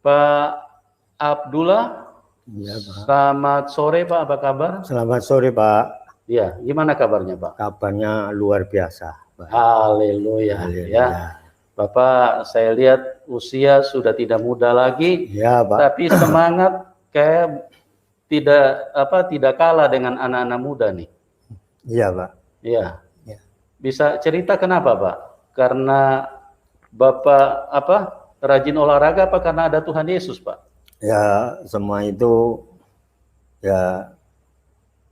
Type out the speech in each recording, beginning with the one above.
Pak Abdullah, Iya, Pak. selamat sore Pak, apa kabar? Selamat sore, Pak. Ya, gimana kabarnya Pak? Kabarnya luar biasa, Pak. Haleluya. Ya, Bapak saya lihat usia sudah tidak muda lagi, ya, Pak. Tapi semangat kayak tidak kalah dengan anak-anak muda nih. Iya, Pak. Iya. Ya. Bisa cerita kenapa Pak? Karena Bapak rajin olahraga apa karena ada Tuhan Yesus Pak? Ya, semua itu ya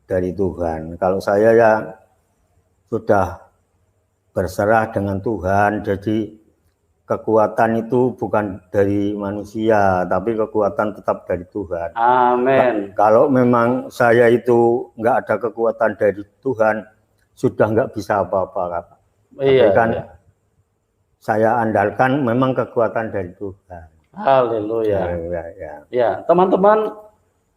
dari Tuhan. Kalau saya ya sudah berserah dengan Tuhan, jadi kekuatan itu bukan dari manusia, tapi kekuatan tetap dari Tuhan. Amin. Kalau memang saya itu nggak ada kekuatan dari Tuhan, sudah nggak bisa apa-apa. Iya, tapi kan iya. Saya andalkan memang kekuatan dari Tuhan. Haleluya. Ya, teman-teman,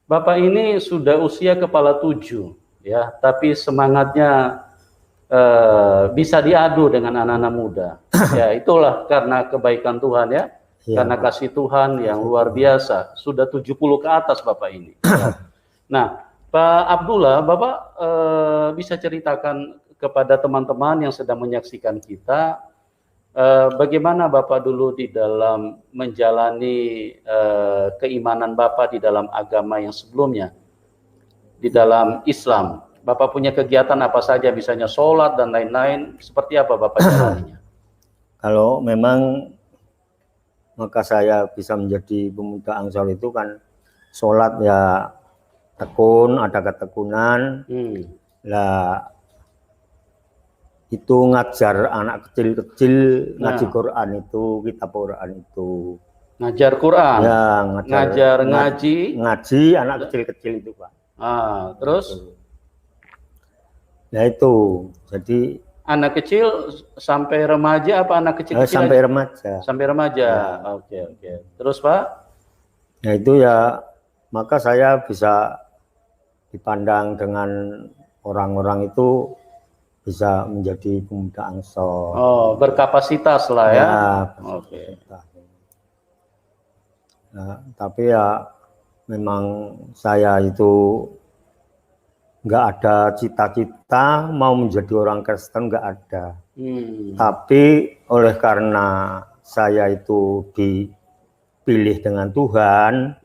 Bapak ini sudah usia kepala 7, ya, tapi semangatnya bisa diadu dengan anak-anak muda. Ya, itulah karena kebaikan Tuhan ya, karena kasih Tuhan yang luar biasa. Sudah 70 ke atas Bapak ini. Ya. Nah, Pak Abdullah, Bapak bisa ceritakan kepada teman-teman yang sedang menyaksikan kita, bagaimana Bapak dulu di dalam menjalani keimanan Bapak di dalam agama yang sebelumnya, di dalam Islam. Bapak punya kegiatan apa saja, misalnya sholat dan lain-lain, seperti apa Bapak jalaninya? Kalau memang maka saya bisa menjadi pemuda Ansor itu kan sholat ya tekun, ada ketekunan. Lah itu ngajar anak kecil-kecil ngaji Quran itu, kitab Quran itu. Ngajar Quran? Ya, ngaji anak kecil-kecil itu Pak. Terus? Ya itu, jadi anak kecil sampai remaja apa anak kecil-kecil? Sampai remaja. Sampai remaja. Ya. Oke. Terus Pak? Ya itu ya, maka saya bisa dipandang dengan orang-orang itu bisa menjadi pemuda Ansor. Oh, berkapasitas lah ya. Oke. Nah, tapi ya memang saya itu nggak ada cita-cita mau menjadi orang Kristen, nggak ada. Tapi oleh karena saya itu dipilih dengan Tuhan,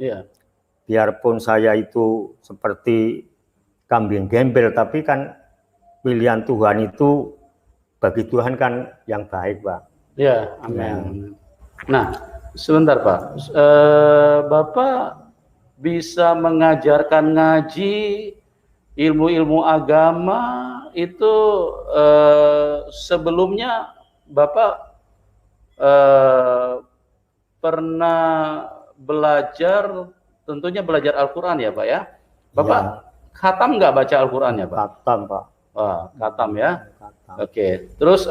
biarpun saya itu seperti kambing gembel, tapi kan pilihan Tuhan itu bagi Tuhan kan yang baik, Pak. Ya, amin. Nah, sebentar Pak, Bapak bisa mengajarkan ngaji, ilmu-ilmu agama itu sebelumnya Bapak pernah belajar, tentunya belajar Al-Quran ya Pak ya? Bapak khatam nggak baca Al-Quran ya Pak? Khatam Pak. Khatam ya. Oke. Terus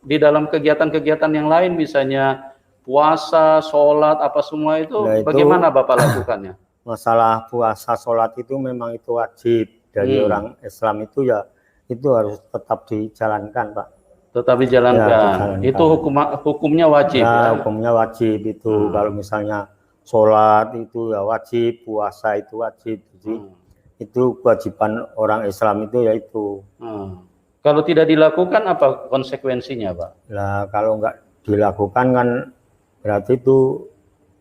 di dalam kegiatan-kegiatan yang lain, misalnya puasa, sholat, apa semua itu, bagaimana Bapak lakukannya? Masalah puasa, sholat itu memang itu wajib dari orang Islam itu ya, itu harus tetap dijalankan Pak. Tetap dijalankan. Itu hukumnya wajib ya? Hukumnya wajib itu. Kalau misalnya sholat itu ya wajib, puasa itu wajib. Jadi itu kewajiban orang Islam itu yaitu. Kalau tidak dilakukan apa konsekuensinya Pak? Nah kalau nggak dilakukan kan berarti itu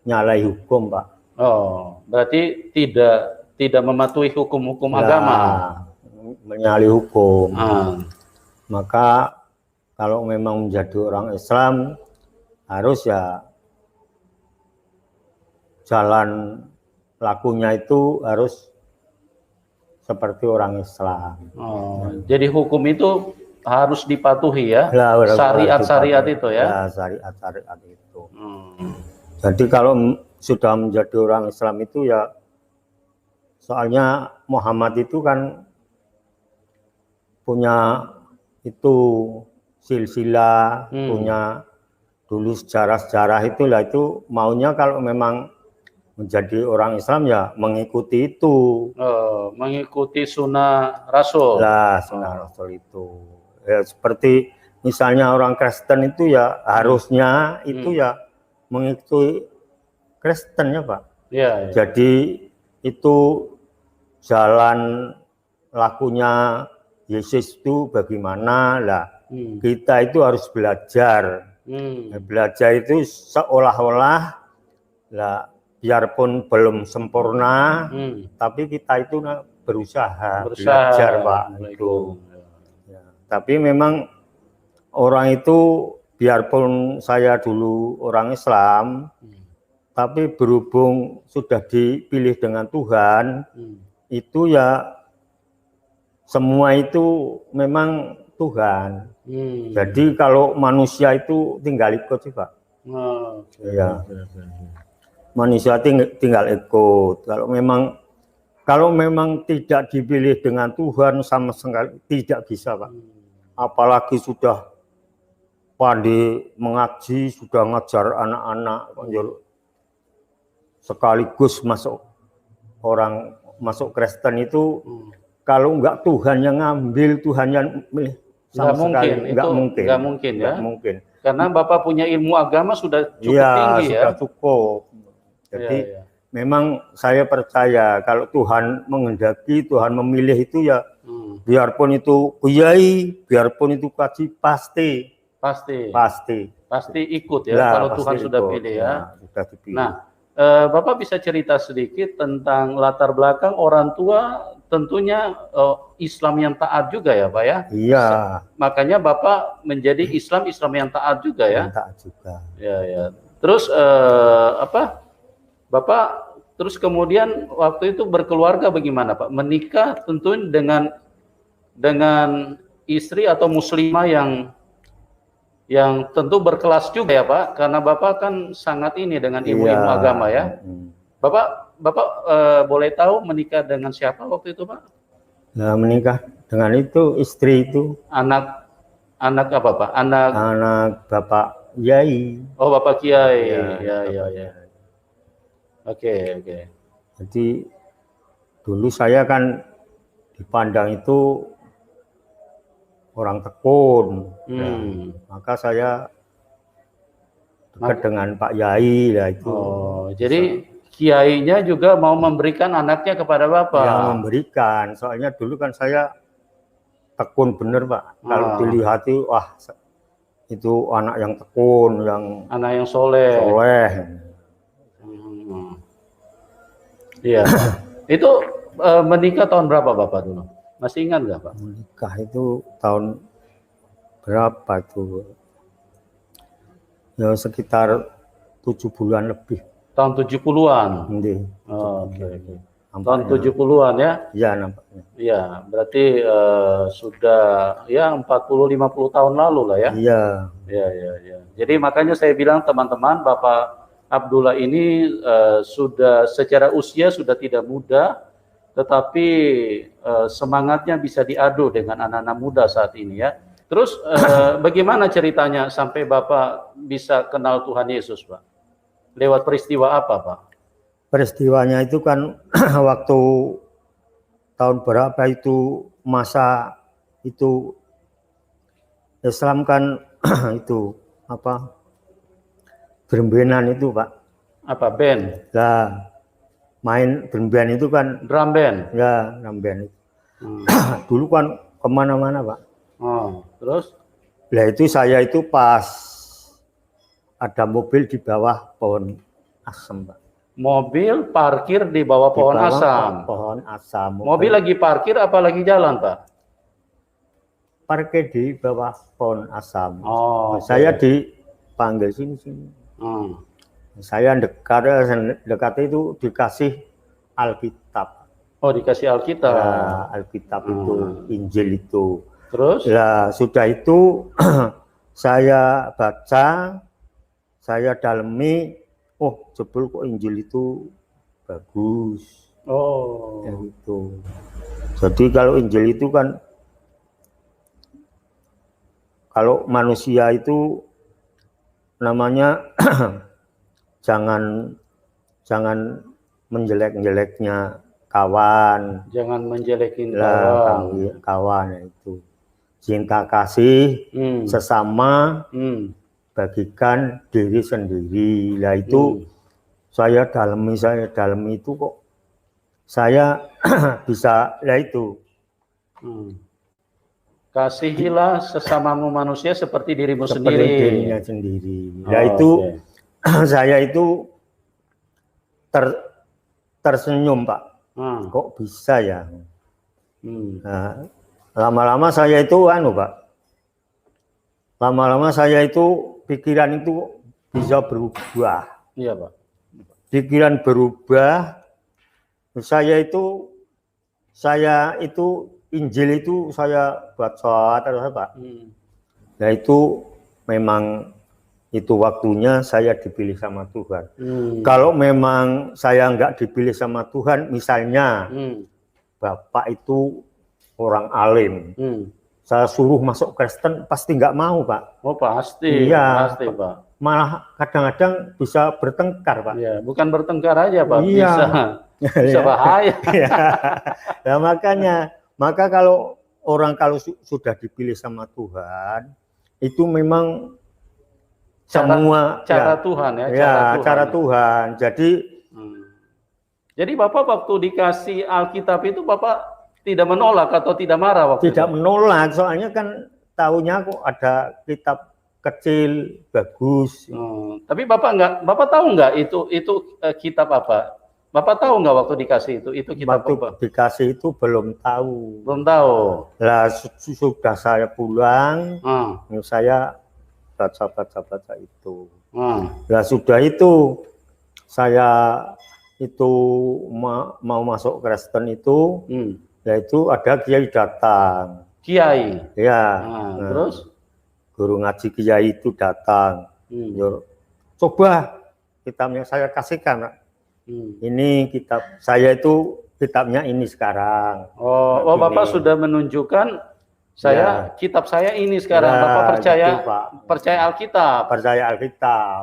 nyalahi hukum Pak. Oh, berarti tidak mematuhi hukum-hukum agama. Menyalahi hukum. Maka kalau memang menjadi orang Islam harus ya jalan lakunya itu harus seperti orang Islam. Jadi hukum itu harus dipatuhi ya, syariat-syariat itu ya? Syariat-syariat itu. Jadi kalau sudah menjadi orang Islam itu ya, soalnya Muhammad itu kan punya itu silsilah, punya dulu sejarah-sejarah itulah, itu maunya kalau memang menjadi orang Islam ya mengikuti itu. Mengikuti sunnah Rasul. Sunnah Rasul itu. Ya, seperti misalnya orang Kristen itu ya harusnya itu ya mengikuti Kristen ya Pak. Ya, ya. Jadi itu jalan lakunya Yesus itu bagaimana lah. Kita itu harus belajar. Belajar itu seolah-olah lah, biarpun belum sempurna, tapi kita itu berusaha belajar Pak. Itu. Ya, tapi memang orang itu biarpun saya dulu orang Islam, tapi berhubung sudah dipilih dengan Tuhan, itu ya semua itu memang Tuhan. Jadi kalau manusia itu tinggal ikut sih Pak. Ya. Manusia tinggal ikut. Kalau memang tidak dipilih dengan Tuhan sama sekali tidak bisa Pak. Apalagi sudah pandai mengaji, sudah ngajar anak-anak, sekaligus masuk Kristen itu, kalau enggak Tuhan yang ngambil, Tuhan yang milih, sama sekali enggak mungkin. Enggak mungkin ya. Enggak mungkin. Karena Bapak punya ilmu agama sudah cukup tinggi ya. Sudah cukup. Jadi memang saya percaya kalau Tuhan menghendaki, Tuhan memilih itu ya, biarpun itu kiai, biarpun itu kaji, pasti ikut ya, kalau Tuhan sudah pilih ya. Sudah dipilih. Nah, Bapak bisa cerita sedikit tentang latar belakang orang tua, tentunya Islam yang taat juga ya Pak ya? Iya. Makanya Bapak menjadi Islam yang taat juga ya? Yang taat juga. Ya. Terus Bapak terus kemudian waktu itu berkeluarga bagaimana Pak? Menikah tentu dengan istri atau muslimah yang tentu berkelas juga ya Pak, karena Bapak kan sangat ini dengan ilmu-ilmu agama ya. Bapak boleh tahu menikah dengan siapa waktu itu Pak? Nah, menikah dengan itu istri itu. Anak apa Pak? Anak Bapak Kiai. Oh, Bapak Kiai. Ya. Oke. Jadi dulu saya kan dipandang itu orang tekun, maka saya dekat dengan Pak Yai lah itu. Oh, jadi kiainya juga mau memberikan anaknya kepada Bapak? Ya, memberikan. Soalnya dulu kan saya tekun bener Pak. Kalau dilihat itu, wah itu anak yang tekun, anak yang soleh. Iya. Itu menikah tahun berapa Bapak dulu? Masih ingat nggak Pak? Menikah itu tahun berapa itu? Ya sekitar 7 bulan lebih. Tahun 70-an? Oke. Tahun 70-an ya? Iya nampaknya. Iya, berarti sudah ya 40-50 tahun lalu lah ya? Iya. Iya. Jadi makanya saya bilang teman-teman, Bapak Abdullah ini sudah secara usia sudah tidak muda, tetapi semangatnya bisa diadu dengan anak-anak muda saat ini ya. Terus bagaimana ceritanya sampai Bapak bisa kenal Tuhan Yesus Pak? Lewat peristiwa apa Pak? Peristiwanya itu kan waktu tahun berapa itu masa itu Islam kan itu apa? Berembenan itu Pak. Apa band? Lah main berembenan itu kan drum band. Ya, drum band. Dulu kan kemana-mana Pak. Terus? Lah itu saya itu pas ada mobil di bawah pohon asam Pak. Mobil parkir di bawah pohon asam. Pohon asam. Mobil lagi parkir apa lagi jalan Pak? Parkir di bawah pohon asam. Okay. Saya dipanggil sini. Saya dekat itu dikasih Alkitab. Oh, dikasih Alkitab. Ya, Alkitab itu, Injil itu. Terus? Ya, sudah itu saya baca, saya dalemi, jebul kok Injil itu bagus. Ya, gitu. Jadi kalau Injil itu kan kalau manusia itu namanya jangan menjelek-jeleknya kawan. Jangan menjelekin kawan itu. Cinta kasih sesama, bagikan diri sendiri. Lah itu saya dalemi itu kok saya bisa ya itu. Kasihilah sesamamu manusia seperti dirimu Seperti sendiri. dirinya sendiri. Ya itu saya itu tersenyum Pak. Kok bisa ya? Nah, lama-lama saya itu Pak. Lama-lama saya itu pikiran itu bisa berubah. Iya Pak. Pikiran berubah. Saya itu Injil itu saya baca terus Pak. Nah itu memang itu waktunya saya dipilih sama Tuhan. Kalau memang saya nggak dipilih sama Tuhan, misalnya Bapak itu orang alim, saya suruh masuk Kristen pasti nggak mau Pak. Oh pasti, iya, pasti Pak. Malah kadang-kadang bisa bertengkar Pak. Iya, bukan bertengkar aja Pak, iya. bisa bahaya. Nah, maka kalau sudah dipilih sama Tuhan, itu memang cara Tuhan ya. Cara Tuhan. Jadi Bapak waktu dikasih Alkitab itu Bapak tidak menolak atau tidak marah waktu tidak itu? Menolak, soalnya kan tahunya kok ada kitab kecil bagus. Tapi Bapak tahu nggak itu kitab apa? Bapak tahu nggak waktu dikasih itu kitab waktu apa? Dikasih itu belum tahu. Belum tahu. Lah sudah saya pulang, saya baca itu. Lah sudah itu saya itu mau masuk Kristen itu, yaitu ada kiai datang. Kiai. Ya. Terus guru ngaji kiai itu datang. Coba kitabnya saya kasihkan. Ini kitab saya itu kitabnya ini sekarang. Oh Bapak sudah menunjukkan saya kitab saya ini sekarang. Bapak percaya gitu, percaya Alkitab. Percaya Alkitab.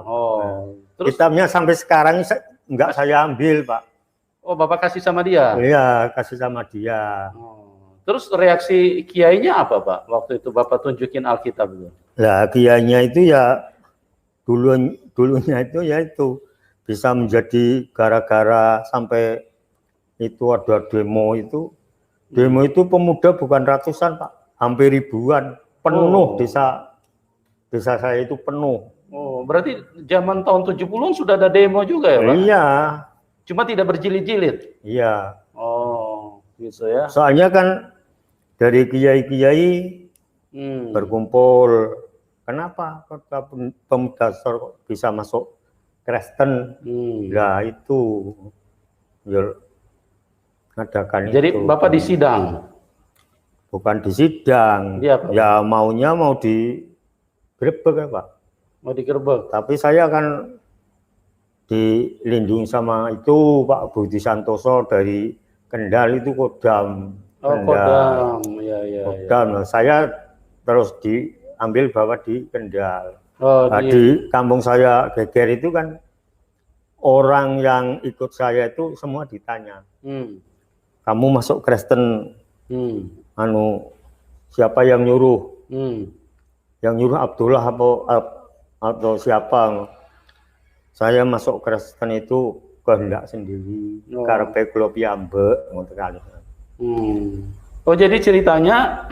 Terus kitabnya sampai sekarang enggak saya ambil Pak. Oh Bapak kasih sama dia? Iya kasih sama dia. Terus reaksi kiainya apa Pak? Waktu itu Bapak tunjukin Alkitab itu? Lah kiainya itu ya dulunya itu ya itu bisa menjadi gara-gara sampai itu ada demo itu. Demo itu pemuda bukan ratusan Pak, hampir ribuan, penuh desa saya itu penuh. Oh, berarti zaman tahun 70-an sudah ada demo juga ya Pak? Iya. Cuma tidak berjilid-jilid? Iya. Oh, gitu ya. Soalnya kan dari kiai-kiai berkumpul. Kenapa pemuda bisa masuk Kristen? Ya itu ngadakan. Jadi itu. Bapak disidang? Bukan disidang. Ya maunya mau digerebek ya Pak. Mau digerebek? Tapi saya kan dilindungi sama itu Pak Budi Santoso dari Kendal itu Kodam. Kodam. Kodam. Saya terus diambil bawa di Kendal. Di kampung saya Geger itu kan orang yang ikut saya itu semua ditanya, kamu masuk Kristen, siapa yang nyuruh? Yang nyuruh Abdullah atau siapa? Saya masuk Kristen itu kehendak sendiri, karepe kula piyambak ngoten kali. Oh jadi ceritanya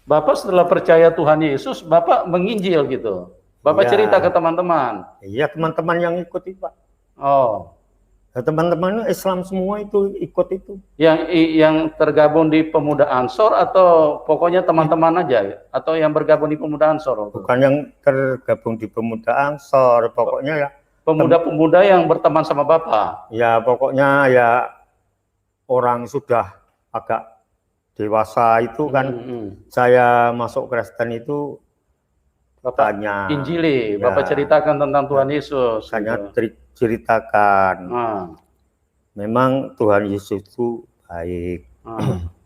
Bapak setelah percaya Tuhan Yesus, Bapak menginjil gitu. Bapak cerita ke teman-teman. Iya, teman-teman yang ikut itu, Pak. Oh. Nah, teman-teman Islam semua itu ikut itu. Yang tergabung di Pemuda Ansor atau pokoknya teman-teman aja atau yang bergabung di Pemuda Ansor? Bukan yang tergabung di Pemuda Ansor, pokoknya ya pemuda-pemuda yang berteman sama Bapak. Ya, pokoknya ya orang sudah agak dewasa itu kan. Saya masuk Kristen itu Bapak injili, Bapak ceritakan tentang Tuhan Yesus. Saya ceritakan. Memang Tuhan Yesus itu baik.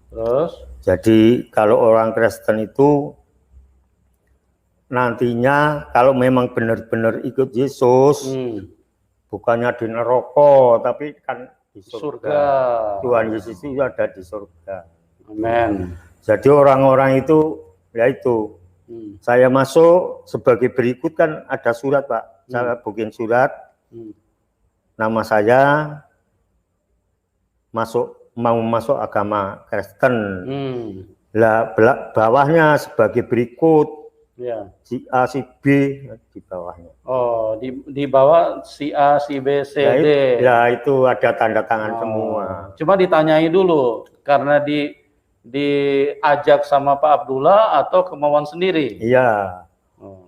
Terus? Jadi kalau orang Kristen itu nantinya kalau memang benar-benar ikut Yesus, bukannya di neraka, tapi kan di surga. Tuhan Yesus itu ada di surga. Amin. Jadi orang-orang itu, ya itu. Saya masuk sebagai berikut kan ada surat Pak. Saya bikin surat. nama saya mau masuk agama Kristen. Lah bawahnya sebagai berikut. Ya. Si A, si B di bawahnya. Oh, di bawah si A, si B, C, D. Ya itu ada tanda tangan semua. Cuma ditanyai dulu karena diajak sama Pak Abdullah atau kemauan sendiri? Iya.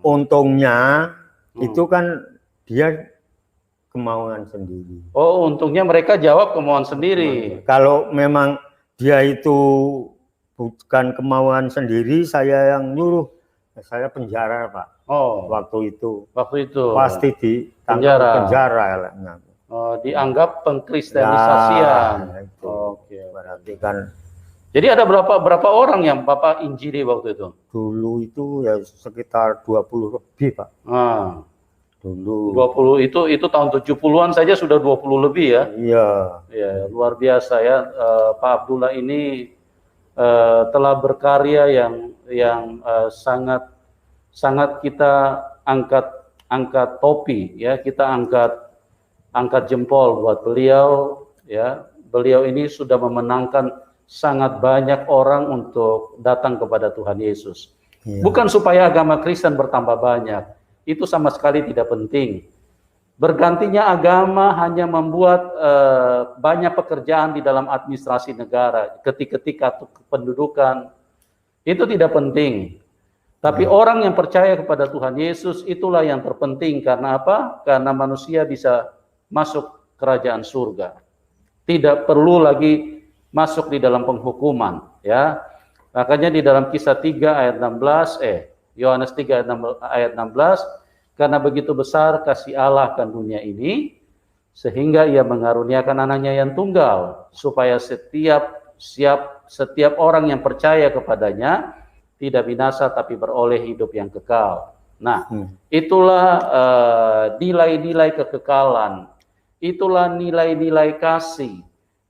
Untungnya itu kan dia kemauan sendiri. Oh, untungnya mereka jawab kemauan sendiri. Kalau memang dia itu bukan kemauan sendiri, saya yang nyuruh. Saya penjara, Pak. Oh, waktu itu pasti di penjara. Oh, dianggap pengkristenisasian. Ya, Oke. Berarti kan. Jadi ada berapa orang yang Bapak injili waktu itu? Dulu itu ya sekitar 20 lebih, Pak. Dulu. 20 itu tahun 70-an saja sudah 20 lebih ya? Iya. Ya, luar biasa ya. Pak Abdullah ini telah berkarya yang sangat kita angkat topi ya, kita angkat jempol buat beliau ya. Beliau ini sudah memenangkan sangat banyak orang untuk datang kepada Tuhan Yesus. Ya. Bukan supaya agama Kristen bertambah banyak, itu sama sekali tidak penting. Bergantinya agama hanya membuat banyak pekerjaan di dalam administrasi negara, ketika kependudukan, itu tidak penting. Tapi orang yang percaya kepada Tuhan Yesus itulah yang terpenting. Karena apa? Karena manusia bisa masuk kerajaan surga. Tidak perlu lagi masuk di dalam penghukuman. Ya, makanya di dalam Kisah 3 ayat 16, Yohanes 3 ayat 16, karena begitu besar kasih Allah akan dunia ini, sehingga ia mengaruniakan anaknya yang tunggal, supaya setiap orang yang percaya kepadanya tidak binasa tapi beroleh hidup yang kekal. Nah, itulah nilai-nilai kekekalan, itulah nilai-nilai kasih,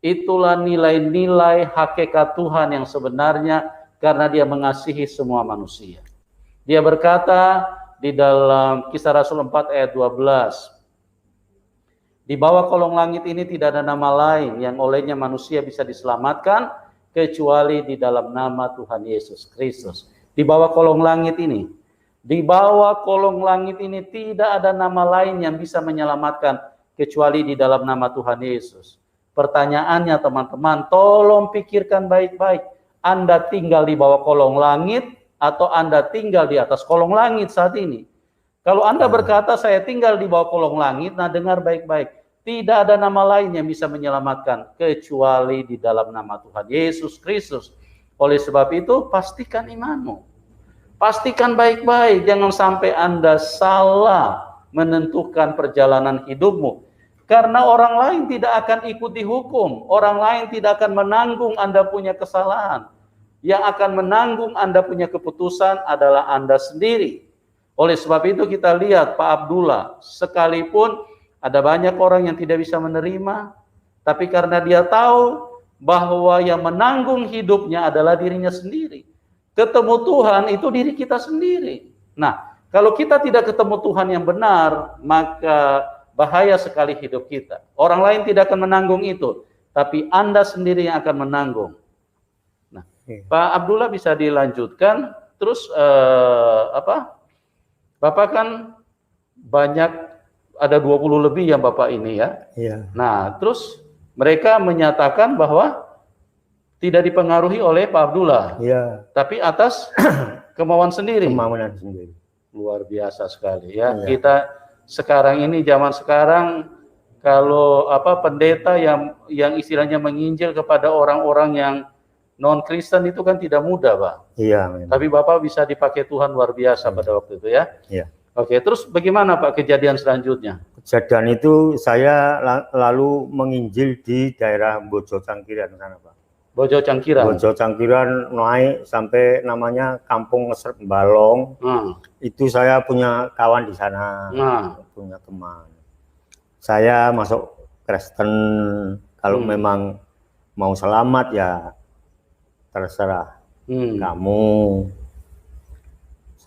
itulah nilai-nilai hakikat Tuhan yang sebenarnya karena dia mengasihi semua manusia. Dia berkata di dalam Kisah Rasul 4 ayat 12, di bawah kolong langit ini tidak ada nama lain yang olehnya manusia bisa diselamatkan kecuali di dalam nama Tuhan Yesus Kristus. Di bawah kolong langit ini, di bawah kolong langit ini tidak ada nama lain yang bisa menyelamatkan kecuali di dalam nama Tuhan Yesus. Pertanyaannya teman-teman, tolong pikirkan baik-baik. Anda tinggal di bawah kolong langit atau Anda tinggal di atas kolong langit saat ini? Kalau Anda berkata saya tinggal di bawah kolong langit, nah dengar baik-baik. Tidak ada nama lain yang bisa menyelamatkan kecuali di dalam nama Tuhan Yesus Kristus. Oleh sebab itu, pastikan imanmu. Pastikan baik-baik, jangan sampai Anda salah menentukan perjalanan hidupmu. Karena orang lain tidak akan ikut dihukum, orang lain tidak akan menanggung Anda punya kesalahan. Yang akan menanggung Anda punya keputusan adalah Anda sendiri. Oleh sebab itu kita lihat Pak Abdullah, sekalipun ada banyak orang yang tidak bisa menerima, tapi karena dia tahu bahwa yang menanggung hidupnya adalah dirinya sendiri. Ketemu Tuhan itu diri kita sendiri. Nah, kalau kita tidak ketemu Tuhan yang benar, maka bahaya sekali hidup kita. Orang lain tidak akan menanggung itu, tapi Anda sendiri yang akan menanggung. Nah, Pak Abdullah bisa dilanjutkan. Terus Bapak kan banyak, ada 20 lebih yang Bapak ini ya. Iya. Nah, terus mereka menyatakan bahwa tidak dipengaruhi oleh Pak Abdullah. Iya. Tapi atas kemauan sendiri. Kemauan sendiri. Luar biasa sekali ya. Iya. Kita sekarang ini, zaman sekarang, kalau pendeta yang istilahnya menginjil kepada orang-orang yang non-Kristen itu kan tidak mudah, Pak. Iya. Memang. Tapi Bapak bisa dipakai Tuhan luar biasa pada waktu itu ya. Iya. Oke, terus bagaimana Pak kejadian selanjutnya? Kejadian itu saya lalu menginjil di daerah Bojo Cangkiran sana, Pak. Bojo Cangkiran. Bojo Cangkiran naik sampai namanya Kampung Ngesrep Balong. Itu saya punya kawan di sana, punya teman. Saya masuk Kristen, kalau memang mau selamat ya terserah kamu.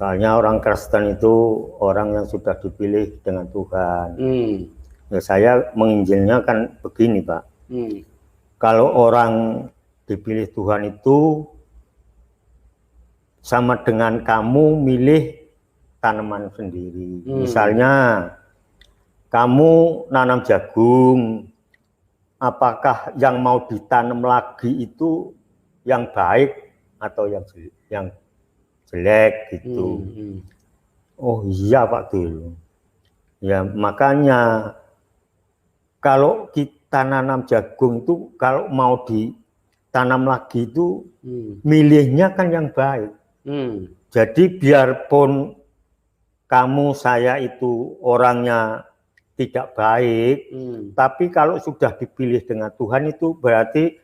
Soalnya orang Kristen itu orang yang sudah dipilih dengan Tuhan. Ya saya menginjilnya kan begini Pak. Kalau orang dipilih Tuhan itu sama dengan kamu milih tanaman sendiri. Misalnya kamu nanam jagung, apakah yang mau ditanam lagi itu yang baik atau yang jelek gitu. Oh iya Pak Dul. Ya makanya kalau kita nanam jagung itu kalau mau ditanam lagi itu milihnya kan yang baik. Jadi biarpun kamu saya itu orangnya tidak baik, tapi kalau sudah dipilih dengan Tuhan itu berarti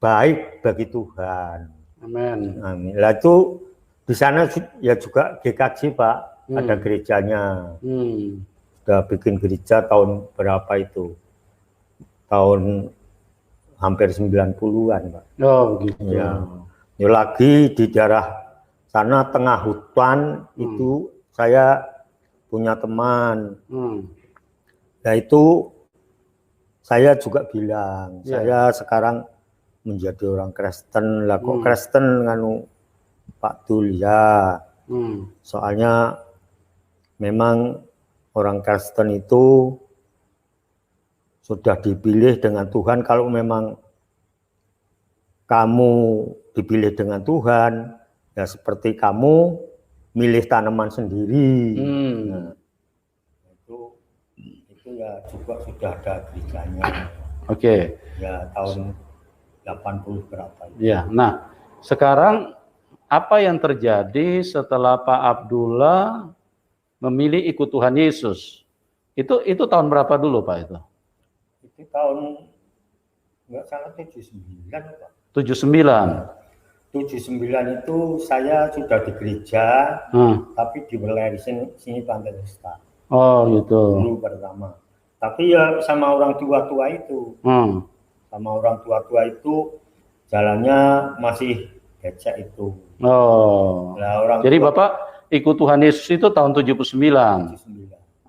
baik bagi Tuhan. Amin. Amin. Lah itu di sana ya juga GKJ Pak, ada gerejanya. Sudah bikin gereja tahun berapa itu? Tahun hampir 90-an Pak. Oh gitu. Ya. Ya lagi di daerah sana tengah hutan itu saya punya teman. Nah itu saya juga bilang, saya sekarang menjadi orang Kristen. Lah kok Kristen nganu Pak Dul ya. Soalnya memang orang Kristen itu sudah dipilih dengan Tuhan. Kalau memang kamu dipilih dengan Tuhan, ya seperti kamu milih tanaman sendiri. Nah, itu ya juga sudah ada gerejanya. Oke. Ya tahun 80 berapa. Ya, nah sekarang apa yang terjadi setelah Pak Abdullah memilih ikut Tuhan Yesus? Itu tahun berapa dulu Pak itu? Itu tahun nggak salah 79 Pak. 79 itu saya sudah di gereja, tapi di wilayah sini Pantai Desta. Oh gitu. Dulu pertama. Tapi ya sama orang tua-tua itu. Sama orang tua-tua itu jalannya masih becek itu. Oh. Nah, orang jadi tua, Bapak ikut Tuhan Yesus itu tahun 79.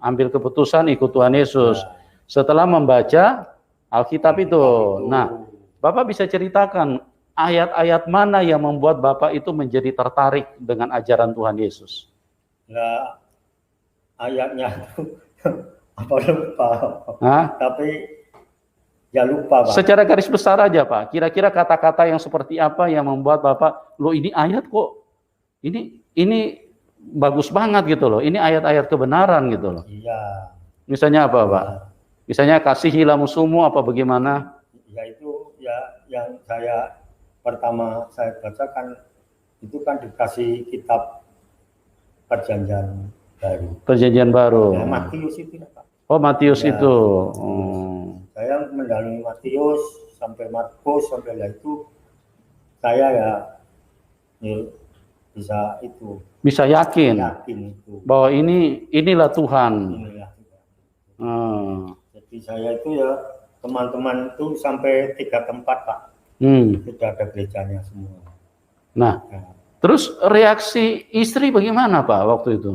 Ambil keputusan ikut Tuhan Yesus. Nah. Setelah membaca Alkitab itu. Nah, Bapak bisa ceritakan ayat-ayat mana yang membuat Bapak itu menjadi tertarik dengan ajaran Tuhan Yesus? Nah, ayatnya itu apa lupa. Tapi ya lupa Pak. Secara garis besar aja Pak. Kira-kira kata-kata yang seperti apa yang membuat Bapak, loh ini ayat kok, ini bagus banget gitu loh. Ini ayat-ayat kebenaran gitu loh. Iya. Misalnya apa Pak? Misalnya kasihilah musuhmu apa bagaimana? Ya itu ya yang pertama saya bacakan itu kan dikasih kitab Perjanjian Baru. Perjanjian Baru. Ya, Matius itu Pak. Oh Matius ya, itu. Saya mendalami Matius sampai Markus sampai itu saya ya bisa itu. Bisa yakin itu. Bahwa inilah Tuhan. Inilah Tuhan. Jadi saya itu ya teman-teman itu sampai 3 tempat Pak. Sudah ada gerejanya semua. Nah, terus reaksi istri bagaimana Pak waktu itu?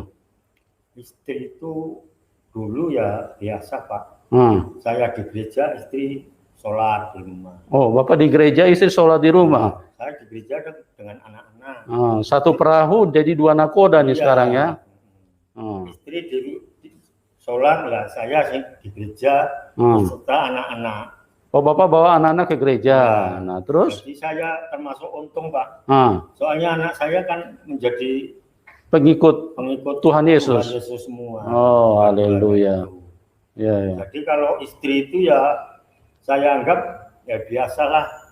Istri itu dulu ya biasa Pak. Saya di gereja, istri sholat di rumah. Oh, Bapak di gereja, istri sholat di rumah? Saya di gereja dengan anak-anak. Satu perahu jadi 2 nakoda nih sekarang ya? Istri di sholat lah, saya di gereja serta anak-anak. Oh, Bapak bawa anak-anak ke gereja. Nah, terus? Jadi saya termasuk untung Pak. Soalnya anak saya kan menjadi pengikut Tuhan Yesus. Tuhan Yesus semua. Oh, haleluya. Ya. Jadi kalau istri itu ya saya anggap ya biasalah.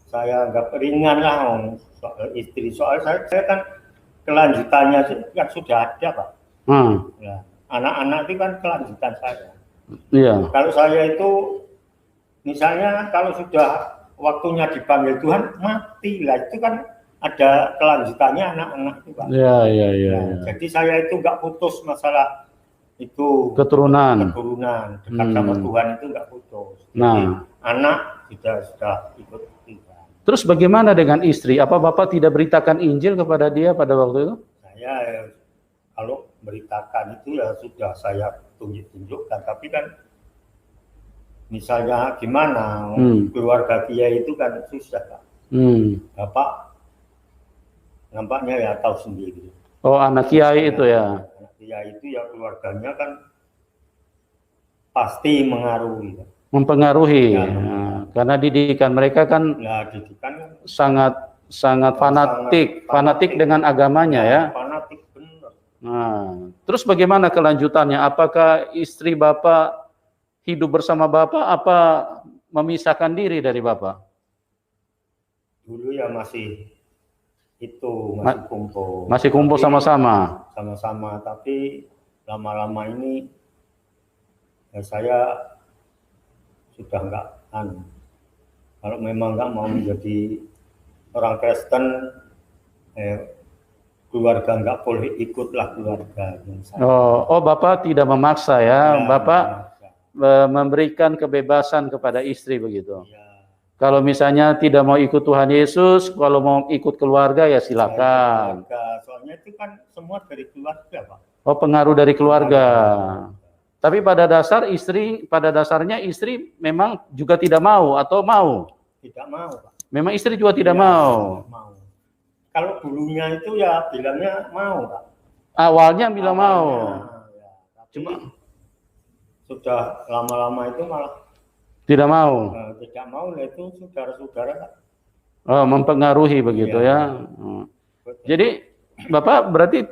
Saya anggap ringan lah soal istri. Soal saya kan kelanjutannya kan sudah ada Pak. Ya, anak-anak itu kan kelanjutan saya. Iya. Kalau saya itu misalnya kalau sudah waktunya dipanggil Tuhan mati lah, itu kan ada kelanjutannya anak-anak itu Pak. Iya. Jadi saya itu nggak putus masalah itu keturunan dekat sama Tuhan itu nggak putus. Jadi anak sudah ikut Tuhan. Terus bagaimana dengan istri? Apa Bapak tidak beritakan Injil kepada dia pada waktu itu? Saya kalau beritakan itu ya sudah saya tunjuk-tunjukkan, tapi kan misalnya gimana, keluarga kiai itu kan susah, Pak. Bapak nampaknya ya tahu sendiri. Oh, anak kiai itu ya. Anak kiai itu ya keluarganya kan pasti mengaruhi. Mempengaruhi. Ya, karena didikan mereka kan sangat fanatik dengan agamanya ya. Fanatik benar. Nah, terus bagaimana kelanjutannya? Apakah istri Bapak hidup bersama Bapak apa memisahkan diri dari Bapak? Dulu ya masih kumpul. Masih kumpul sama-sama. Sama-sama, tapi lama-lama ini ya saya sudah enggak kalau memang enggak mau menjadi orang Kristen, keluarga enggak boleh ikutlah keluarga. Oh, Bapak tidak memaksa ya, Bapak memberikan kebebasan kepada istri begitu. Ya. Kalau misalnya tidak mau ikut Tuhan Yesus, kalau mau ikut keluarga ya silakan. Soalnya itu kan semua dari keluarga, Pak. Oh, pengaruh dari keluarga. Tapi pada dasarnya istri memang juga tidak mau atau mau? Tidak mau, Pak. Memang istri juga tidak mau. Kalau dulunya itu ya bilangnya mau, Pak. Awalnya bilang mau. Ya, cuma sudah lama-lama itu malah tidak mau. Tidak mau, itu saudara-saudara, Pak. Oh, mempengaruhi begitu ya. Jadi Bapak berarti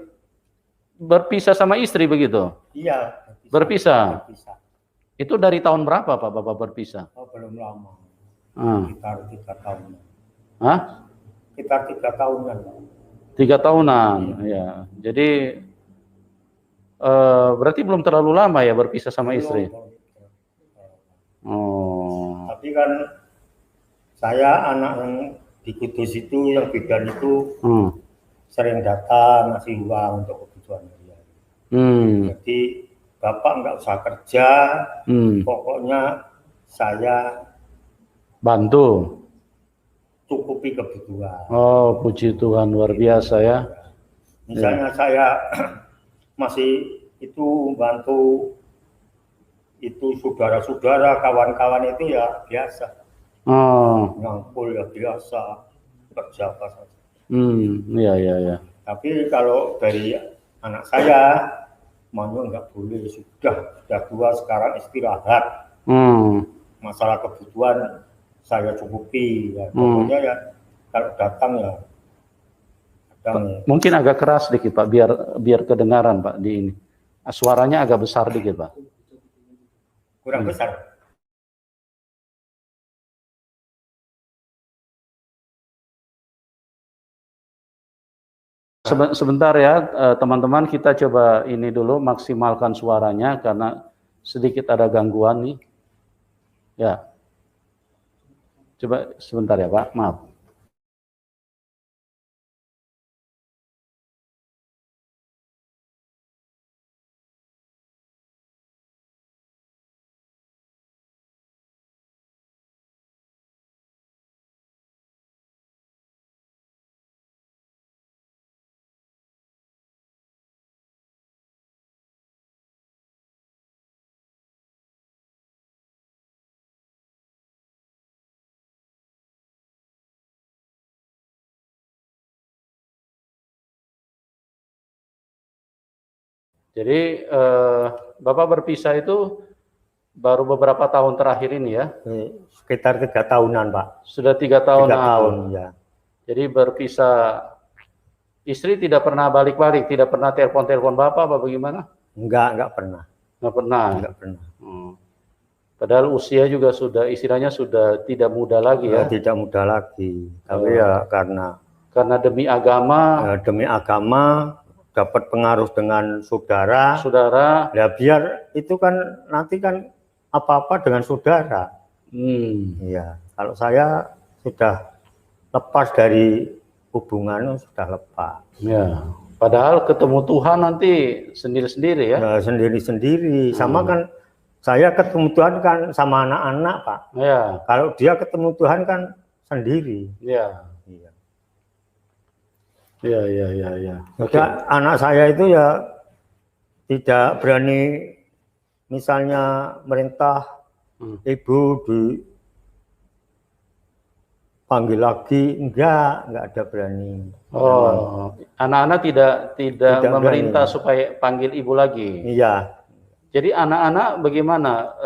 berpisah sama istri begitu? Iya. Berpisah. Itu dari tahun berapa Pak Bapak berpisah? Oh, belum lama. Sekitar 3 tahun. Hah? Sekitar 3 tahunan. 3 tahunan, ya. Jadi berarti belum terlalu lama ya berpisah sama istri? Oh. Tapi kan saya anak yang di Kudus itu, yang bidan itu sering datang ngasih uang untuk kebutuhan dia. Jadi Bapak nggak usah kerja, pokoknya saya bantu, cukupi kebutuhan. Oh, puji Tuhan, luar biasa ya. Misalnya saya masih itu bantu itu saudara-saudara, kawan-kawan itu ya biasa. Ngangkul ya biasa, kerja apa saja. Iya. Tapi kalau dari anak saya, maunya nggak boleh, sudah tua sekarang istirahat. Masalah kebutuhan saya cukupi, ya. Pokoknya ya kalau datang ya. Mungkin agak keras sedikit Pak, biar kedengaran Pak di ini. Suaranya agak besar dikit Pak. Kurang besar. Sebentar ya teman-teman, kita coba ini dulu maksimalkan suaranya karena sedikit ada gangguan nih. Ya. Coba sebentar ya Pak, maaf. Jadi Bapak berpisah itu baru beberapa tahun terakhir ini ya? Sekitar 3 tahunan Pak. Sudah 3 tahun. 3 tahun ya. Jadi berpisah, istri tidak pernah balik-balik, tidak pernah telepon-telepon Bapak apa bagaimana? Enggak pernah. Enggak pernah? Enggak pernah. Padahal usia juga sudah, istilahnya sudah tidak muda lagi ya? Tidak muda lagi, tapi ya karena demi agama. Demi agama, dapat pengaruh dengan saudara, ya biar itu kan nanti kan apa-apa dengan saudara. Iya, kalau saya sudah lepas dari hubungan, sudah lepas. Ya, padahal ketemu Tuhan nanti sendiri-sendiri ya? Ya sendiri-sendiri, sama kan saya ketemu Tuhan kan sama anak-anak Pak. Ya. Kalau dia ketemu Tuhan kan sendiri. Iya. Iya. Maka anak saya itu ya tidak berani misalnya merintah ibu dipanggil lagi, enggak ada berani. Oh, anak-anak tidak memerintah berani supaya panggil ibu lagi. Iya. Jadi anak-anak bagaimana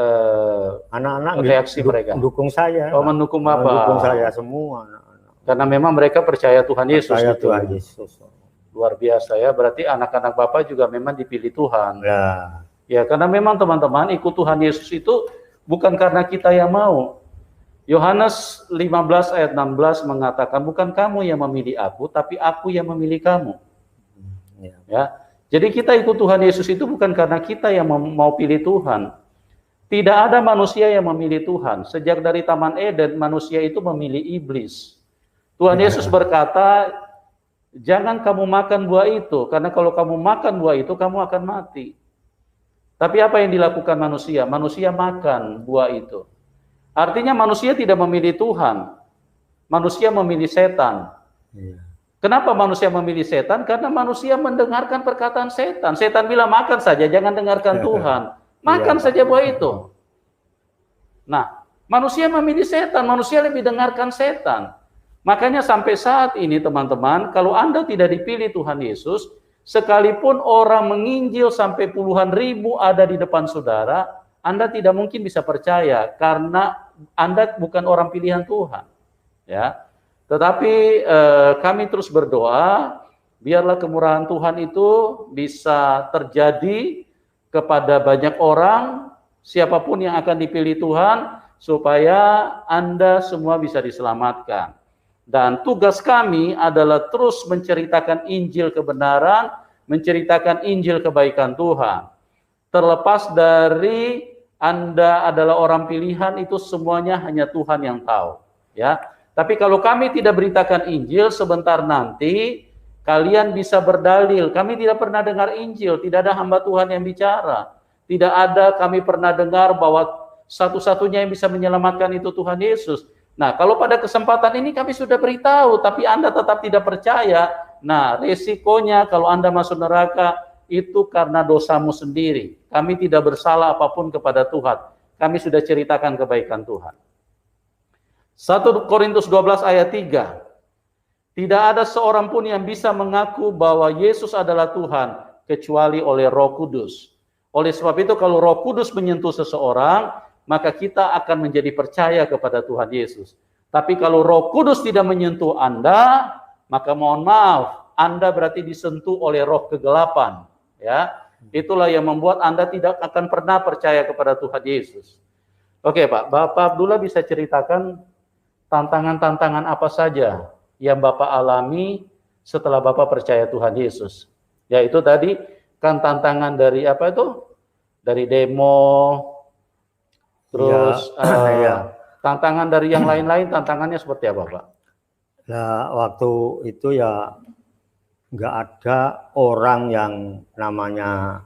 anak-anak reaksi mereka? Mendukung saya. Oh, mendukung Bapak. Mendukung saya semua anak-anak. Karena memang mereka percaya Tuhan Yesus. Percaya gitu. Tuhan Yesus. Luar biasa ya, berarti anak-anak Bapak juga memang dipilih Tuhan. Ya. Ya, karena memang teman-teman ikut Tuhan Yesus itu bukan karena kita yang mau. Yohanes 15 ayat 16 mengatakan, bukan kamu yang memilih aku, tapi aku yang memilih kamu. Ya. Jadi kita ikut Tuhan Yesus itu bukan karena kita yang mau pilih Tuhan. Tidak ada manusia yang memilih Tuhan. Sejak dari Taman Eden, manusia itu memilih iblis. Tuhan Yesus berkata, jangan kamu makan buah itu, karena kalau kamu makan buah itu, kamu akan mati. Tapi apa yang dilakukan manusia? Manusia makan buah itu. Artinya manusia tidak memilih Tuhan. Manusia memilih setan. Kenapa manusia memilih setan? Karena manusia mendengarkan perkataan setan. Setan bilang makan saja, jangan dengarkan Tuhan. Makan saja buah itu. Nah, manusia memilih setan, manusia lebih dengarkan setan. Makanya sampai saat ini teman-teman, kalau Anda tidak dipilih Tuhan Yesus, sekalipun orang menginjil sampai puluhan ribu ada di depan saudara, Anda tidak mungkin bisa percaya karena Anda bukan orang pilihan Tuhan. Ya. Tetapi kami terus berdoa, biarlah kemurahan Tuhan itu bisa terjadi kepada banyak orang, siapapun yang akan dipilih Tuhan, supaya Anda semua bisa diselamatkan. Dan tugas kami adalah terus menceritakan Injil kebenaran, menceritakan Injil kebaikan Tuhan. Terlepas dari Anda adalah orang pilihan, itu semuanya hanya Tuhan yang tahu. Ya. Tapi kalau kami tidak beritakan Injil, sebentar nanti kalian bisa berdalil, kami tidak pernah dengar Injil, tidak ada hamba Tuhan yang bicara. Tidak ada kami pernah dengar bahwa satu-satunya yang bisa menyelamatkan itu Tuhan Yesus. Nah, kalau pada kesempatan ini kami sudah beritahu, tapi Anda tetap tidak percaya, nah resikonya kalau Anda masuk neraka, itu karena dosamu sendiri. Kami tidak bersalah apapun kepada Tuhan. Kami sudah ceritakan kebaikan Tuhan. 1 Korintus 12 ayat 3. Tidak ada seorang pun yang bisa mengaku bahwa Yesus adalah Tuhan kecuali oleh Roh Kudus. Oleh sebab itu kalau Roh Kudus menyentuh seseorang, maka kita akan menjadi percaya kepada Tuhan Yesus. Tapi kalau Roh Kudus tidak menyentuh Anda, maka mohon maaf, Anda berarti disentuh oleh roh kegelapan. Ya, itulah yang membuat Anda tidak akan pernah percaya kepada Tuhan Yesus. Oke Pak, Bapak Abdullah bisa ceritakan tantangan-tantangan apa saja yang Bapak alami setelah Bapak percaya Tuhan Yesus? Yaitu tadi kan tantangan dari apa itu? Dari demo, terus tantangan dari yang lain-lain, tantangannya seperti apa Pak? Nah, waktu itu ya nggak ada orang yang namanya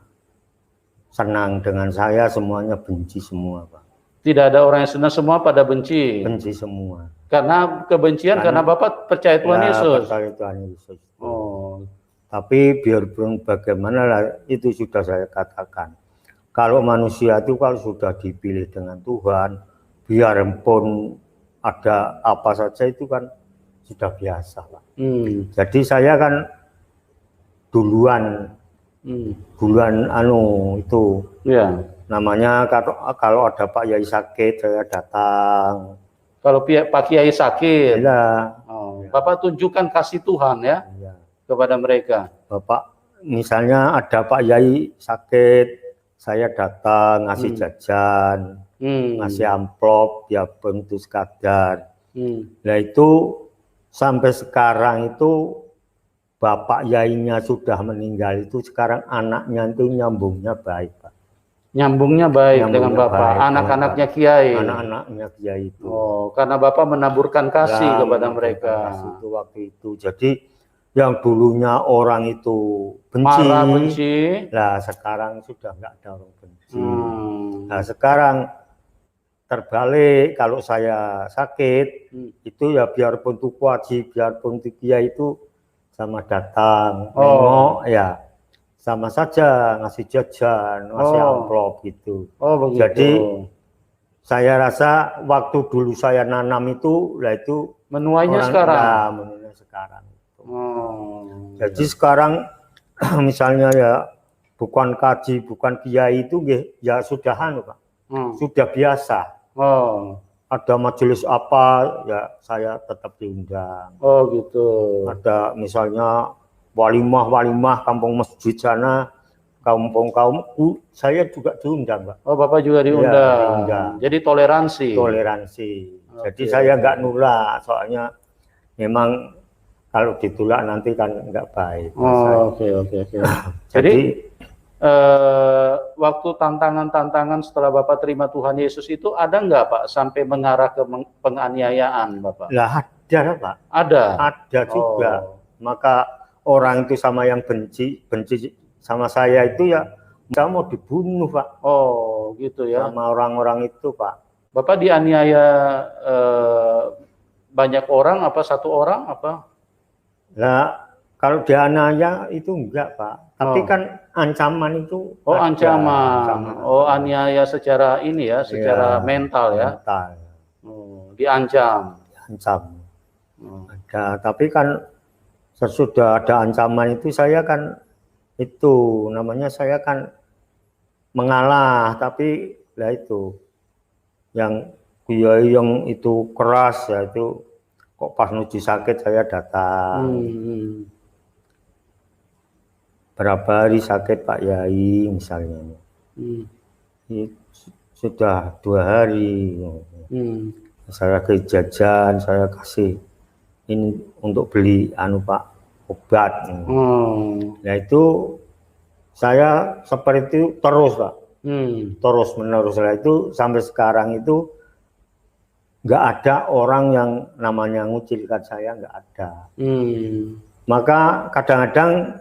senang dengan saya, semuanya benci semua Pak. Tidak ada orang yang senang, semua pada benci. Benci semua. Karena kebencian karena Bapak percaya Tuhan Yesus. Percaya Tuhan Yesus. Oh. Tapi biarpun bagaimana itu sudah saya katakan. Kalau manusia itu kalau sudah dipilih dengan Tuhan, biarpun ada apa saja itu kan sudah biasa, Pak. Jadi saya kan duluan itu. Ya. Namanya kalau ada Pak Yai sakit saya datang. Kalau Pak Kiai sakit, ya. Bapak tunjukkan kasih Tuhan ya, kepada mereka. Bapak misalnya ada Pak Yai sakit, saya datang ngasih jajan, ngasih amplop, ya bentuk sekadar. Nah itu sampai sekarang itu Bapak Yainya sudah meninggal itu sekarang anaknya itu nyambungnya baik Pak. Nyambungnya baik dengan Bapak, anak-anaknya Kiai. Anak-anaknya Kiai itu. Oh, karena Bapak menaburkan kasih kepada mereka. Kasih itu waktu itu. Jadi yang dulunya orang itu benci, marah, benci. Nah sekarang sudah nggak ada orang benci. Nah sekarang terbalik, kalau saya sakit itu ya biarpun tuku haji, biarpun Kiai itu sama datang, nengok ya. sama saja ngasih jajan, ngasih amplop gitu. Oh begitu. Jadi saya rasa waktu dulu saya nanam itu, lah itu menuainya sekarang. Ya, menuainya sekarang. Jadi sekarang misalnya ya bukan kaji, bukan kiai itu ya sudahan Pak. Sudah biasa. Ada majelis apa ya saya tetap diundang. Oh gitu. Ada misalnya walimah kampung masjid sana, kaum saya juga diundang Pak. Oh Bapak juga diundang. Ya, diundang. Jadi toleransi. Jadi saya nggak nolak, soalnya memang kalau ditolak nanti kan nggak baik. Oke. Jadi waktu tantangan setelah Bapak terima Tuhan Yesus itu ada nggak Pak sampai mengarah ke penganiayaan Bapak? Lah ada Pak. Ada juga. Maka orang itu sama yang benci sama saya itu ya nggak mau dibunuh Pak. Oh gitu ya. Sama orang-orang itu Pak. Bapak dianiaya banyak orang apa satu orang apa? Lah kalau dianiaya itu enggak Pak. Tapi kan ancaman itu. Oh ancaman. Oh aniaya secara ini ya, secara mental ya. Mental. Diancam. Ada, tapi kan sesudah ada ancaman itu saya kan itu namanya saya kan mengalah, tapi lah itu yang yang itu keras ya itu kok pas nuju sakit saya datang. Berapa hari sakit Pak Yai misalnya. Sudah 2 hari. Saya ke jajan, saya kasih ini untuk beli Pak obat. Nah itu saya seperti itu terus Pak. Terus menerus lah itu sampai sekarang itu nggak ada orang yang namanya ngucilkan saya, nggak ada. Maka kadang-kadang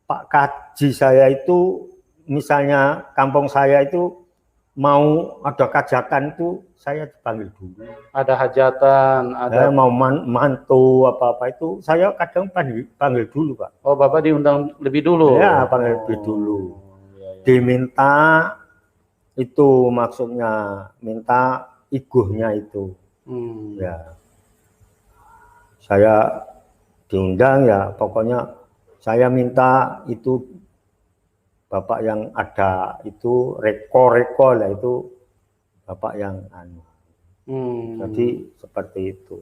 Pak Kaji saya itu misalnya kampung saya itu mau ada hajatan itu saya dipanggil dulu. Ada hajatan, ada mau mantu apa-apa itu saya kadang panggil dulu Pak. Oh Bapak diundang lebih dulu? Ya panggil lebih dulu. Diminta itu maksudnya minta iguhnya itu. Ya. Saya diundang ya pokoknya saya minta itu Bapak yang ada itu reko lah itu Bapak yang Jadi seperti itu.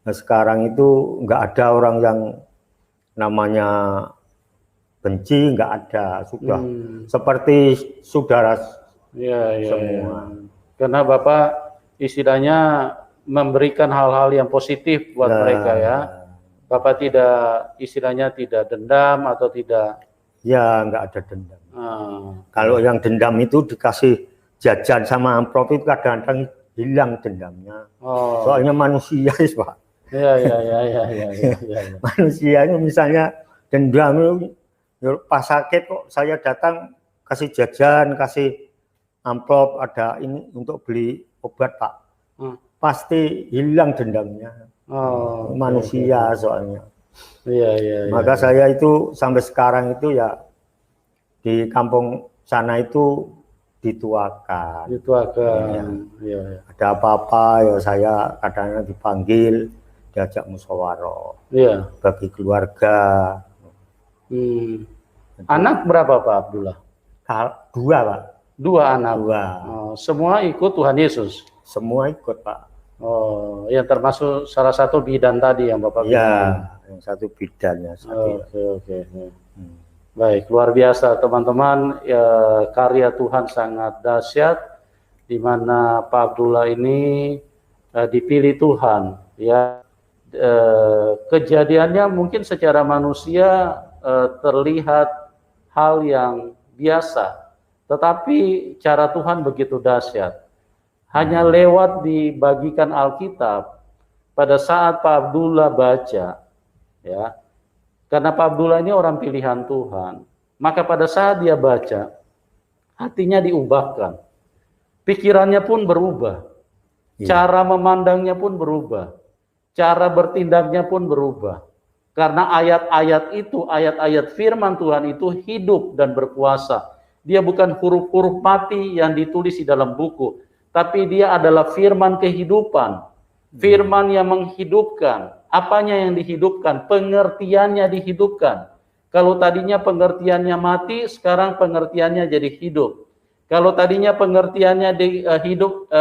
Nah sekarang itu nggak ada orang yang namanya benci, nggak ada, sudah seperti saudara semua. Karena Bapak istilahnya memberikan hal-hal yang positif buat mereka ya. Bapak istilahnya tidak dendam atau tidak? Ya nggak ada dendam. Kalau yang dendam itu dikasih jajan sama amplop itu kadang-kadang hilang dendamnya. Soalnya manusia Pak. Iya. Manusianya misalnya dendam pas sakit kok saya datang kasih jajan, kasih amplop ada ini untuk beli obat Pak. Pasti hilang dendamnya. Manusia soalnya. Iya. Maka saya itu sampai sekarang itu ya di kampung sana itu dituakan. Ya. Ada apa-apa ya saya kadang-kadang dipanggil, diajak musyawarah. Iya. Bagi keluarga. Anak berapa Pak Abdullah? 2 Pak. 2 anak. 2. Semua ikut Tuhan Yesus. Semua ikut Pak. Yang termasuk salah satu bidan tadi yang Bapak bilang. Iya, yang satu bidannya. Oke. Baik, luar biasa teman-teman. Karya Tuhan sangat dahsyat, di mana Pak Abdullah ini dipilih Tuhan. Ya, kejadiannya mungkin secara manusia terlihat hal yang biasa, tetapi cara Tuhan begitu dahsyat. Hanya lewat dibagikan Alkitab pada saat Pak Abdullah baca, ya, karena Pak Abdullah ini orang pilihan Tuhan, maka pada saat dia baca, hatinya diubahkan, pikirannya pun berubah, cara memandangnya pun berubah, cara bertindaknya pun berubah, Karena ayat-ayat itu, ayat-ayat firman Tuhan itu hidup dan berkuasa. Dia bukan huruf-huruf mati yang ditulis di dalam buku, tapi dia adalah firman kehidupan. Firman yang menghidupkan. Apanya yang dihidupkan? Pengertiannya dihidupkan. Kalau tadinya pengertiannya mati, sekarang pengertiannya jadi hidup. Kalau tadinya pengertiannya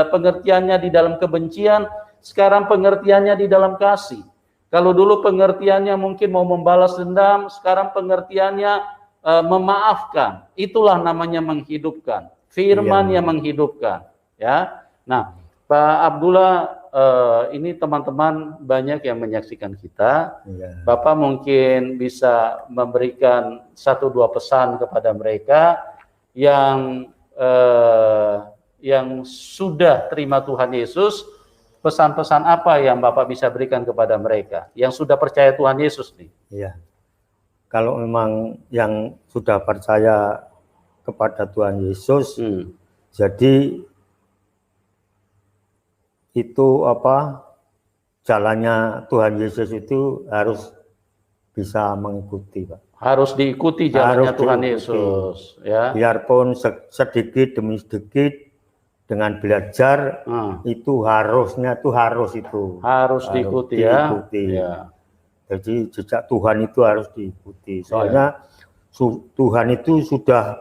pengertiannya di dalam kebencian, sekarang pengertiannya di dalam kasih. Kalau dulu pengertiannya mungkin mau membalas dendam, sekarang pengertiannya memaafkan. Itulah namanya menghidupkan. Firman yang menghidupkan. Ya. Nah, Pak Abdullah, ini teman-teman banyak yang menyaksikan kita. Ya. Bapak mungkin bisa memberikan 1-2 pesan kepada mereka yang sudah terima Tuhan Yesus. Pesan-pesan apa yang Bapak bisa berikan kepada mereka yang sudah percaya Tuhan Yesus nih? Iya. Kalau memang yang sudah percaya kepada Tuhan Yesus, jadi itu jalannya Tuhan Yesus itu harus bisa mengikuti, Pak. Harus diikuti jalannya Tuhan Yesus, ya. Biarpun sedikit demi sedikit. Dengan belajar itu harus diikuti ya. Jadi jejak Tuhan itu harus diikuti. Soalnya Tuhan itu sudah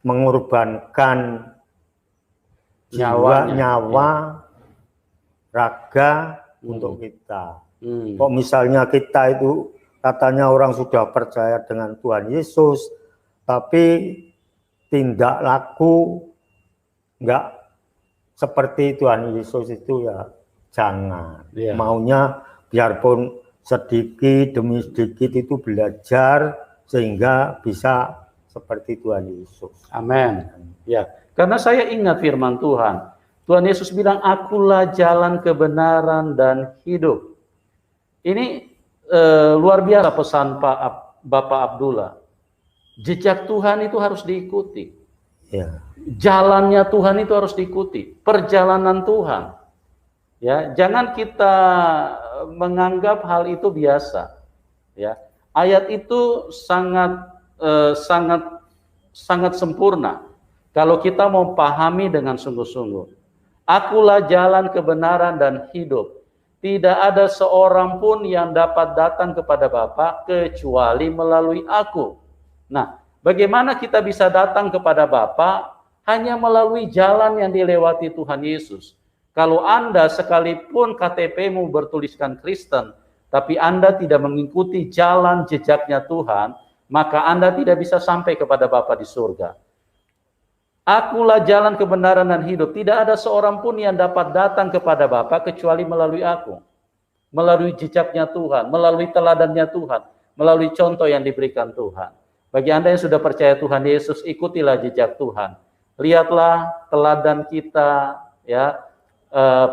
mengorbankan nyawa, raga untuk kita. Kok misalnya kita itu katanya orang sudah percaya dengan Tuhan Yesus, tapi tindak laku enggak seperti Tuhan Yesus itu, ya jangan. Maunya biarpun sedikit demi sedikit itu belajar sehingga bisa seperti Tuhan Yesus. Amin. Ya, karena saya ingat firman Tuhan. Tuhan Yesus bilang, "Akulah jalan kebenaran dan hidup." Ini luar biasa pesan Bapak Abdullah. Jejak Tuhan itu harus diikuti. Ya. Jalannya Tuhan itu harus diikuti, perjalanan Tuhan. Ya, jangan kita menganggap hal itu biasa. Ya, ayat itu sangat sempurna kalau kita mau pahami dengan sungguh-sungguh. Akulah jalan kebenaran dan hidup. Tidak ada seorang pun yang dapat datang kepada Bapa kecuali melalui aku. Nah, bagaimana kita bisa datang kepada Bapa? Hanya melalui jalan yang dilewati Tuhan Yesus. Kalau Anda sekalipun KTP-mu bertuliskan Kristen, tapi Anda tidak mengikuti jalan jejaknya Tuhan, maka Anda tidak bisa sampai kepada Bapa di surga. Akulah jalan kebenaran dan hidup. Tidak ada seorang pun yang dapat datang kepada Bapa kecuali melalui aku. Melalui jejaknya Tuhan, melalui teladannya Tuhan, melalui contoh yang diberikan Tuhan. Bagi Anda yang sudah percaya Tuhan Yesus, ikutilah jejak Tuhan. Lihatlah teladan kita, ya,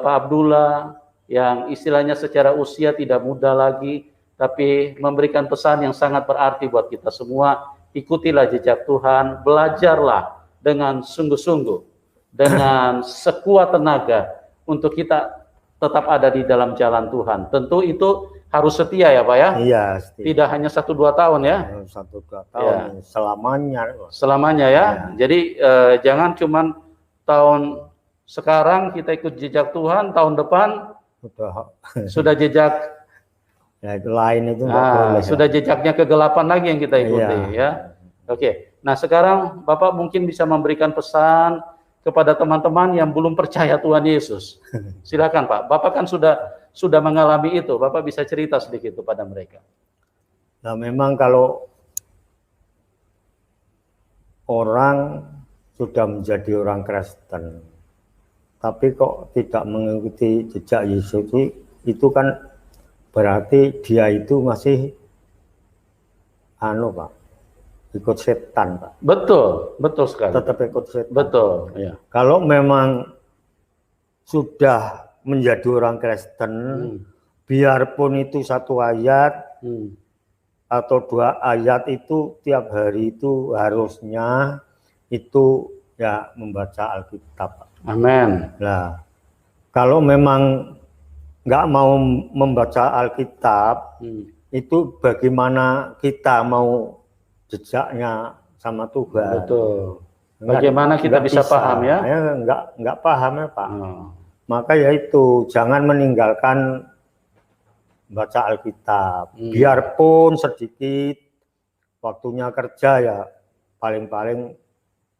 Pak Abdullah, yang istilahnya secara usia tidak muda lagi, tapi memberikan pesan yang sangat berarti buat kita semua. Ikutilah jejak Tuhan, belajarlah dengan sungguh-sungguh, dengan sekuat tenaga untuk kita tetap ada di dalam jalan Tuhan. Tentu itu harus setia ya Pak ya? Iya. Setia. Tidak hanya 1-2 tahun ya? 1-2 tahun, ya. Selamanya. Selamanya ya? Jadi jangan cuman tahun sekarang kita ikut jejak Tuhan, tahun depan sudah jejak ya itu lain itu boleh, sudah jejaknya kegelapan lagi yang kita ikuti ya. Oke. Nah sekarang Bapak mungkin bisa memberikan pesan kepada teman-teman yang belum percaya Tuhan Yesus. Silakan Pak. Bapak kan sudah mengalami itu. Bapak bisa cerita sedikit kepada mereka. Nah memang kalau orang sudah menjadi orang Kristen, tapi kok tidak mengikuti jejak Yesus, itu kan berarti dia itu masih Pak, ikut setan Pak. Betul, betul sekali. Tetap ikut setan. Betul. Ya. Kalau memang sudah menjadi orang Kristen, biarpun itu 1 ayat atau 2 ayat itu tiap hari itu harusnya itu ya membaca Alkitab. Amin. Nah, kalau memang nggak mau membaca Alkitab, itu bagaimana kita mau jejaknya sama Tuhan. Betul. Bagaimana kita bisa paham ya? Enggak paham ya Pak. Maka ya itu, jangan meninggalkan baca Alkitab. Biarpun sedikit, waktunya kerja ya paling-paling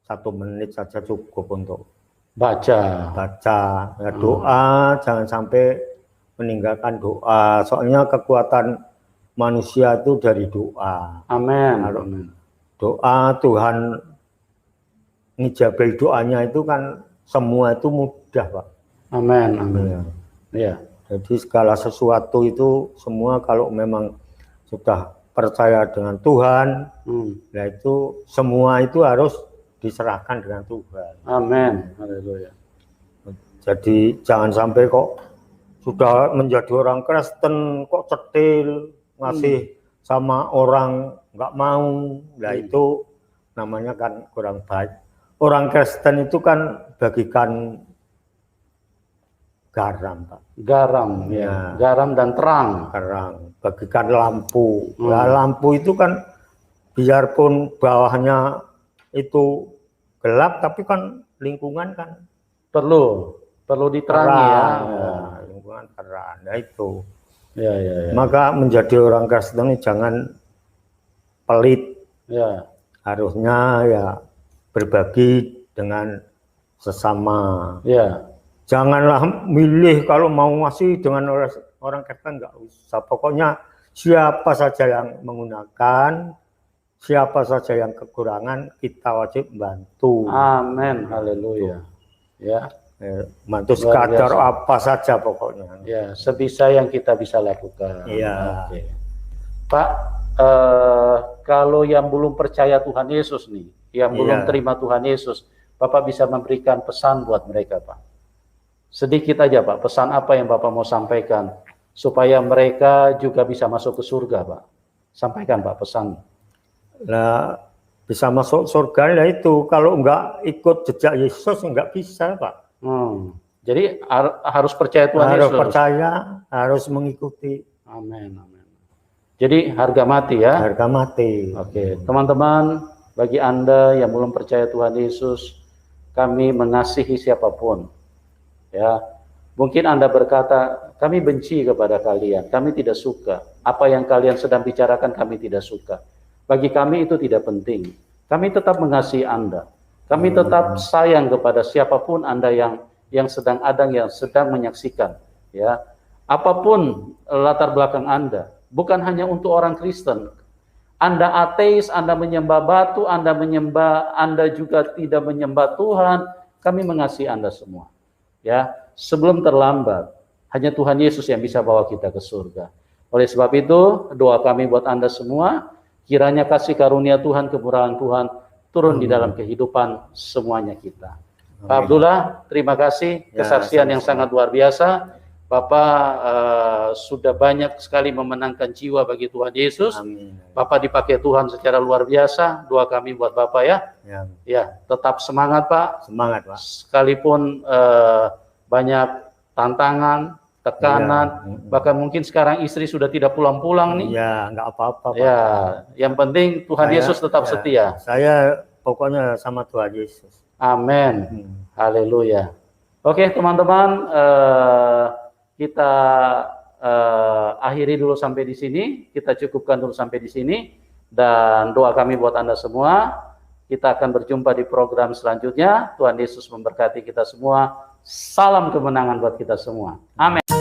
1 menit saja cukup untuk baca. Ya, doa, jangan sampai meninggalkan doa. Soalnya kekuatan manusia itu dari doa. Amin. Doa Tuhan ngijabahi doanya itu kan semua itu mudah Pak. Amin. Ya. Jadi segala sesuatu itu semua kalau memang sudah percaya dengan Tuhan, ya itu semua itu harus diserahkan dengan Tuhan. Amin. Haleluya. Jadi jangan sampai kok sudah menjadi orang Kristen kok cetil ngasih sama orang nggak mau, nah itu namanya kan kurang baik. Orang Kristen itu kan bagikan garam, Pak. Garam, ya. Garam dan terang. Bagikan lampu. Nah, lampu itu kan biarpun bawahnya itu gelap, tapi kan lingkungan kan perlu diterangi ya. Lingkungan terang. Nah itu. Ya. Maka menjadi orang Kristen jangan pelit. Ya. Harusnya ya berbagi dengan sesama. Ya. Janganlah milih kalau mau ngasih dengan orang Kristen, nggak usah. Pokoknya siapa saja yang menggunakan, siapa saja yang kekurangan, kita wajib bantu. Amin. Haleluya. Ya. Bantu sekadar apa saja pokoknya. Ya, sebisa yang kita bisa lakukan. Iya. Oke. Pak, kalau yang belum percaya Tuhan Yesus nih, yang belum terima Tuhan Yesus, Bapak bisa memberikan pesan buat mereka, Pak. Sedikit aja Pak, pesan apa yang Bapak mau sampaikan supaya mereka juga bisa masuk ke surga, Pak. Sampaikan Pak pesan. Nah, bisa masuk surga ya itu kalau enggak ikut jejak Yesus enggak bisa, Pak. Jadi harus percaya Tuhan Yesus. Harus percaya, harus mengikuti. Amin. Jadi harga mati ya. Harga mati. Oke, teman-teman, bagi Anda yang belum percaya Tuhan Yesus, kami mengasihi siapapun. Ya, mungkin Anda berkata, kami benci kepada kalian, kami tidak suka. Apa yang kalian sedang bicarakan kami tidak suka. Bagi kami itu tidak penting. Kami tetap mengasihi Anda. Kami tetap sayang kepada siapapun Anda yang sedang menyaksikan. Ya, apapun latar belakang Anda, bukan hanya untuk orang Kristen. Anda ateis, Anda menyembah batu, Anda juga tidak menyembah Tuhan. Kami mengasihi Anda semua. Ya, sebelum terlambat, hanya Tuhan Yesus yang bisa bawa kita ke surga. Oleh sebab itu, doa kami buat Anda semua, kiranya kasih karunia Tuhan, kemurahan Tuhan turun di dalam kehidupan semuanya kita. Pak Abdullah, terima kasih kesaksian yang sangat luar biasa. Bapak sudah banyak sekali memenangkan jiwa bagi Tuhan Yesus. Amin. Bapak dipakai Tuhan secara luar biasa. Doa kami buat Bapak ya. Ya, tetap semangat Pak. Semangat Pak. Sekalipun banyak tantangan, tekanan, bahkan mungkin sekarang istri sudah tidak pulang-pulang nih. Ya, nggak apa-apa Pak. Ya, yang penting Tuhan Yesus tetap setia. Saya pokoknya sama Tuhan Yesus. Amin. Haleluya. Oke teman-teman, kita akhiri dulu sampai di sini. Kita cukupkan dulu sampai di sini. Dan doa kami buat Anda semua. Kita akan berjumpa di program selanjutnya. Tuhan Yesus memberkati kita semua. Salam kemenangan buat kita semua. Amin.